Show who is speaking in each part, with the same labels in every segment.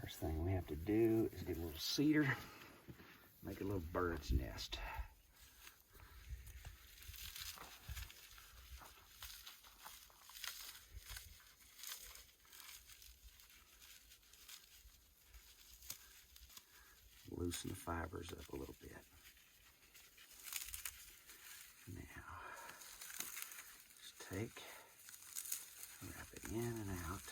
Speaker 1: First thing we have to do is get a little cedar, make a little bird's nest. Loosen the fibers up a little bit. Now, just take, wrap it in and out.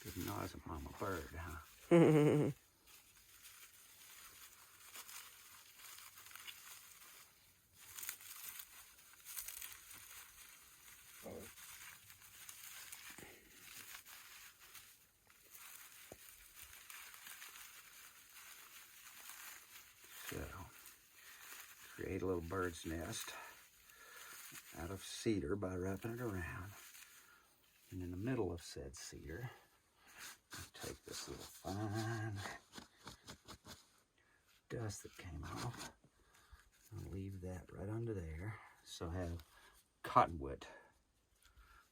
Speaker 1: Good noise of mama bird, huh? So, create a little bird's nest out of cedar by wrapping it around. And in the middle of said cedar, take this little fine dust that came off and leave that right under there. So I have cottonwood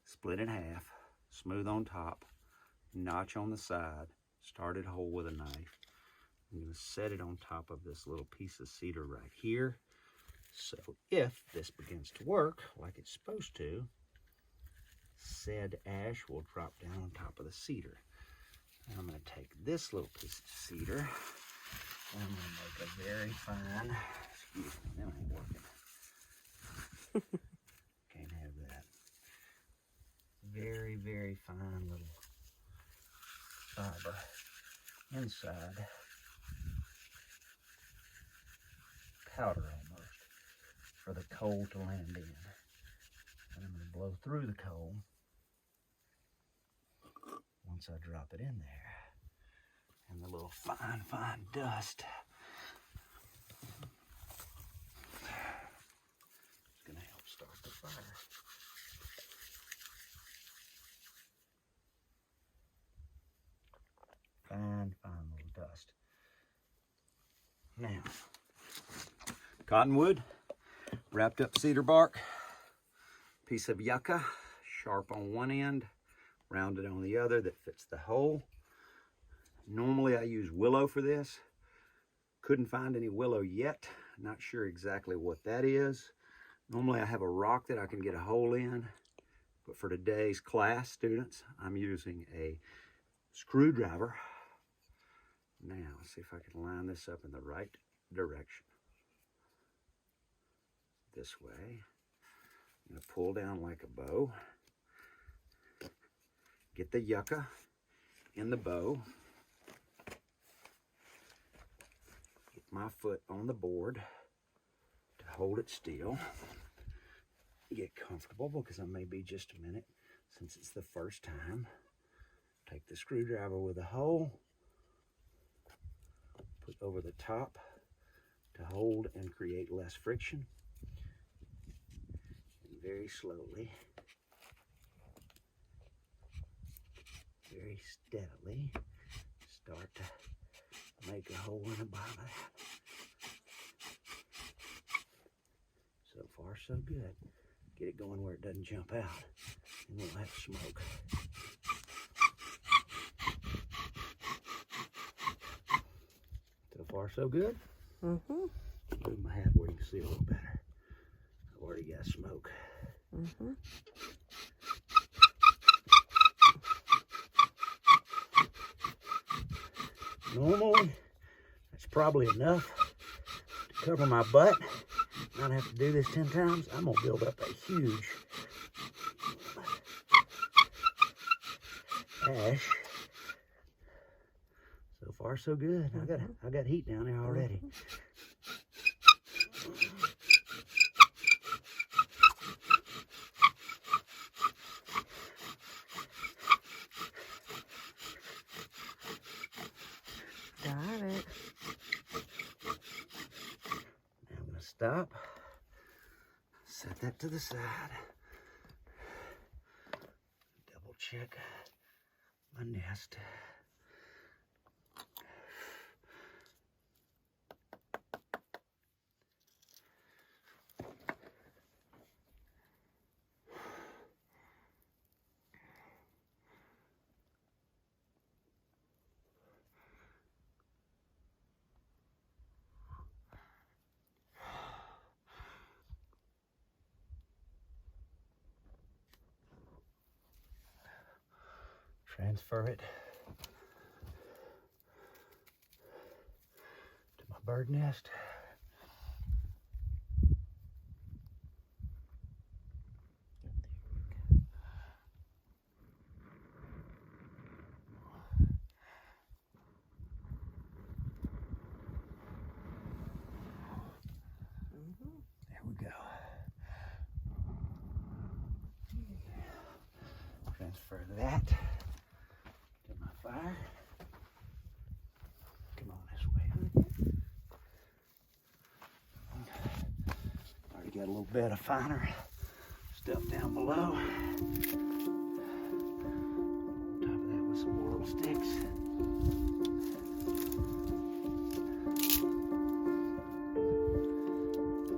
Speaker 1: split in half, smooth on top, notch on the side, started hole with a knife. I'm going to set it on top of this little piece of cedar right here. So if this begins to work like it's supposed to, said ash will drop down on top of the cedar. And I'm going to take this little piece of cedar and I'm going to make a very fine, excuse me, that ain't working. Can't have that. Very, very fine little fiber inside. Powder almost for the coal to land in. And I'm going to blow through the coal once I drop it in there. And the little fine, fine dust is going to help start the fire. Fine, fine little dust. Now, cottonwood, wrapped up cedar bark, piece of yucca, sharp on one end, rounded on the other that fits the hole. Normally I use willow for this. Couldn't find any willow yet. Not sure exactly what that is. Normally I have a rock that I can get a hole in, but for today's class students, I'm using a screwdriver. Now, let's see if I can line this up in the right direction. This way. I'm going to pull down like a bow. Get the yucca in the bow. Get my foot on the board to hold it still. Get comfortable because I may be just a minute since it's the first time. Take the screwdriver with a hole. Put over the top to hold and create less friction. And very slowly, very steadily, start to make a hole in the bottom of that. So far, so good. Get it going where it doesn't jump out, and we'll have smoke. So far, so good.
Speaker 2: Mm-hmm.
Speaker 1: Move my hat where you can see a little better. I've already got smoke.
Speaker 2: Mm-hmm.
Speaker 1: Normally, that's probably enough to cover my butt. Not have to do this 10 times. I'm gonna build up a huge ash. So far, so good. I got heat down there already.
Speaker 2: Got it.
Speaker 1: Now I'm gonna stop. Set that to the side. Double check my nest. transfer it to my bird nest. There we go. Transfer that to my fire. Come on this way. Already got a little bit of finer stuff down below. On top of that with some more little sticks.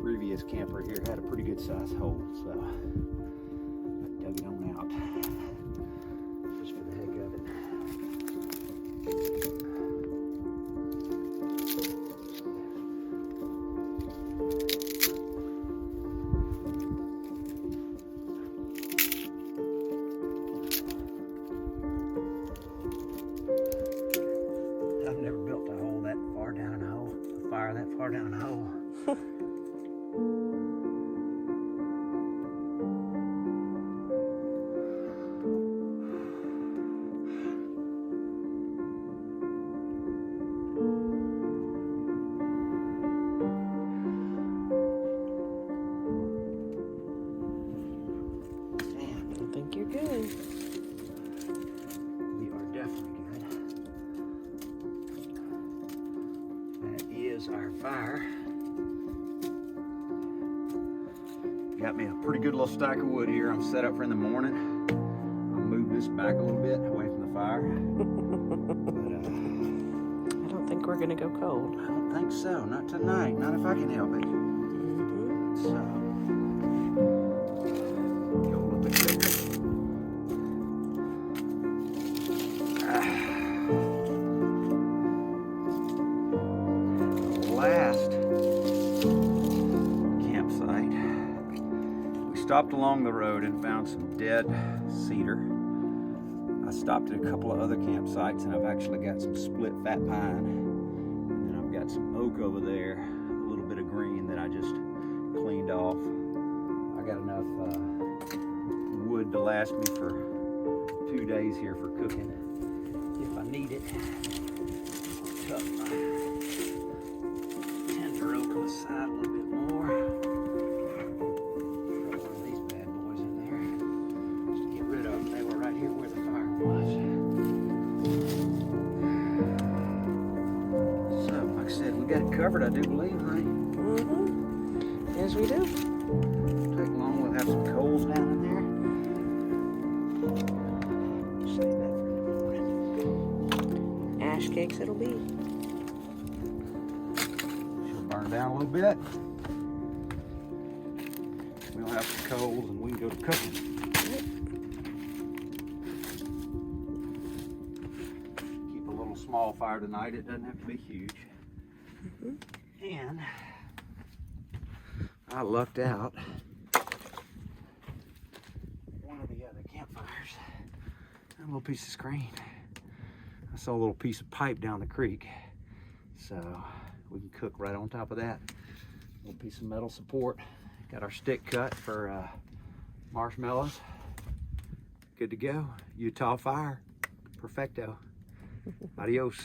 Speaker 1: Previous camper here had a pretty good size hole, so I dug it on out just for the heck of it. I've never built a hole that far down a hole, a fire that far down a hole.
Speaker 2: I think you're good.
Speaker 1: We are definitely good. That is our fire. Got me a pretty good little stack of wood here. I'm set up for in the morning. I'll move this back a little bit away from the fire. But
Speaker 2: I don't think we're gonna go cold.
Speaker 1: I don't think so. Not tonight. Not if I can help it. So, go a little bit quicker. Last campsite, we stopped along the road and found some dead cedar. I stopped at a couple of other campsites and I've actually got some split fat pine, and then I've got some oak over there, a little bit of green that I just cleaned off. I got enough wood to last me for 2 days here for cooking if I need it. Tuck my tender oak on the side a little bit more. Throw one of these bad boys in there just to get rid of them. They were right here where the fire was. So, like I said, we got it covered, I do believe, honey.
Speaker 2: Yes, we do.
Speaker 1: Take long, we'll have some coals down in there. Save that for the morning.
Speaker 2: Ash cakes it'll be.
Speaker 1: She'll burn down a little bit. We'll have some coals and we can go to cooking. Keep a little small fire tonight. It doesn't have to be huge. And I lucked out one of the other campfires. A little piece of screen. I saw a little piece of pipe down the creek, so we can cook right on top of that. A little piece of metal support. Got our stick cut for marshmallows. Good to go. Utah fire. Perfecto. Adios.